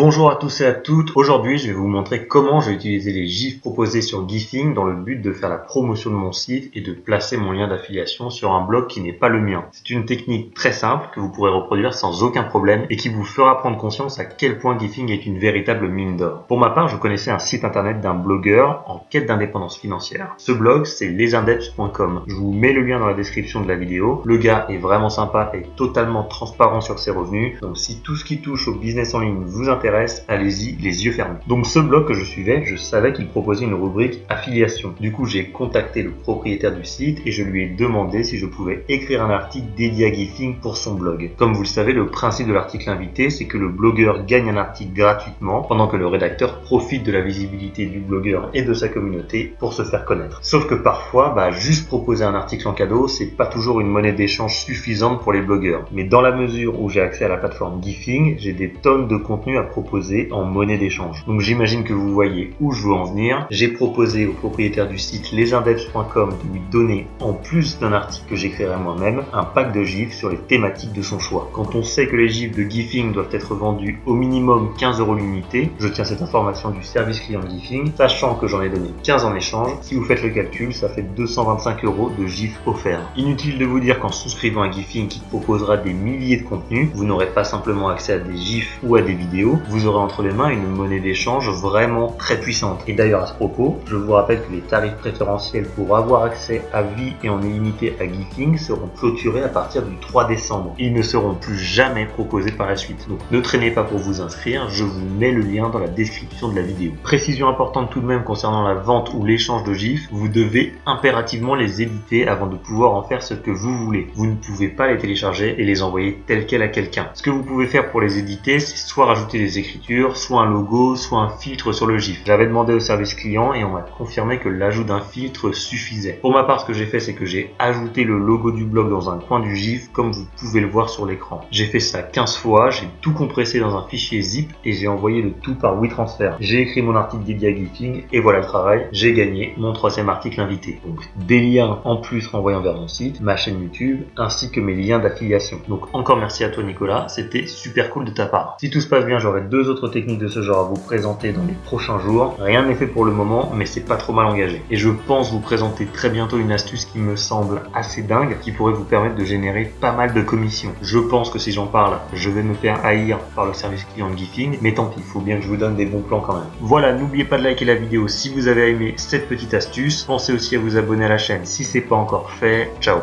Bonjour à tous et à toutes, aujourd'hui je vais vous montrer comment je vais utiliser les gifs proposés sur Gifing dans le but de faire la promotion de mon site et de placer mon lien d'affiliation sur un blog qui n'est pas le mien. C'est une technique très simple que vous pourrez reproduire sans aucun problème et qui vous fera prendre conscience à quel point Gifing est une véritable mine d'or. Pour ma part, je connaissais un site internet d'un blogueur en quête d'indépendance financière. Ce blog, c'est lesindeps.com. Je vous mets le lien dans la description de la vidéo. Le gars est vraiment sympa et totalement transparent sur ses revenus, donc si tout ce qui touche au business en ligne vous intéresse, allez-y les yeux fermés. Donc ce blog que je suivais, je savais qu'il proposait une rubrique affiliation. Du coup, j'ai contacté le propriétaire du site et je lui ai demandé si je pouvais écrire un article dédié à Gifing pour son blog. Comme vous le savez, le principe de l'article invité, c'est que le blogueur gagne un article gratuitement pendant que le rédacteur profite de la visibilité du blogueur et de sa communauté pour se faire connaître. Sauf que parfois, juste proposer un article en cadeau, c'est pas toujours une monnaie d'échange suffisante pour les blogueurs. Mais dans la mesure où j'ai accès à la plateforme Gifing, j'ai des tonnes de contenu à proposer en monnaie d'échange. Donc j'imagine que vous voyez où je veux en venir. J'ai proposé au propriétaire du site lesindeps.com de lui donner, en plus d'un article que j'écrirai moi-même, un pack de gifs sur les thématiques de son choix. Quand on sait que les gifs de Gifing doivent être vendus au minimum 15 € l'unité, je tiens cette information du service client de Gifing, sachant que j'en ai donné 15 en échange. Si vous faites le calcul, ça fait 225 € de gifs offerts. Inutile de vous dire qu'en souscrivant à Gifing qui proposera des milliers de contenus, vous n'aurez pas simplement accès à des gifs ou à des vidéos, vous aurez entre les mains une monnaie d'échange vraiment très puissante. Et d'ailleurs à ce propos, je vous rappelle que les tarifs préférentiels pour avoir accès à vie et en illimité à Gifing seront clôturés à partir du 3 décembre. Ils ne seront plus jamais proposés par la suite. Donc ne traînez pas pour vous inscrire, je vous mets le lien dans la description de la vidéo. Précision importante tout de même concernant la vente ou l'échange de gifs, vous devez impérativement les éditer avant de pouvoir en faire ce que vous voulez. Vous ne pouvez pas les télécharger et les envoyer telles quelles à quelqu'un. Ce que vous pouvez faire pour les éditer, c'est soit rajouter des écritures, soit un logo, soit un filtre sur le gif. J'avais demandé au service client et on m'a confirmé que l'ajout d'un filtre suffisait. Pour ma part, ce que j'ai fait, c'est que j'ai ajouté le logo du blog dans un coin du gif, comme vous pouvez le voir sur l'écran. J'ai fait ça 15 fois, j'ai tout compressé dans un fichier zip et j'ai envoyé le tout par WeTransfer. J'ai écrit mon article dédié à Gifing et voilà le travail. J'ai gagné mon 3e article invité. Donc des liens en plus renvoyant vers mon site, ma chaîne YouTube, ainsi que mes liens d'affiliation. Donc encore merci à toi Nicolas, c'était super cool de ta part. Si tout se passe bien, j'aurai 2 autres techniques de ce genre à vous présenter dans les prochains jours. Rien n'est fait pour le moment, mais c'est pas trop mal engagé. Et je pense vous présenter très bientôt une astuce qui me semble assez dingue, qui pourrait vous permettre de générer pas mal de commissions. Je pense que si j'en parle, je vais me faire haïr par le service client de Gifing, mais tant pis, il faut bien que je vous donne des bons plans quand même. Voilà, n'oubliez pas de liker la vidéo si vous avez aimé cette petite astuce. Pensez aussi à vous abonner à la chaîne si c'est pas encore fait. Ciao!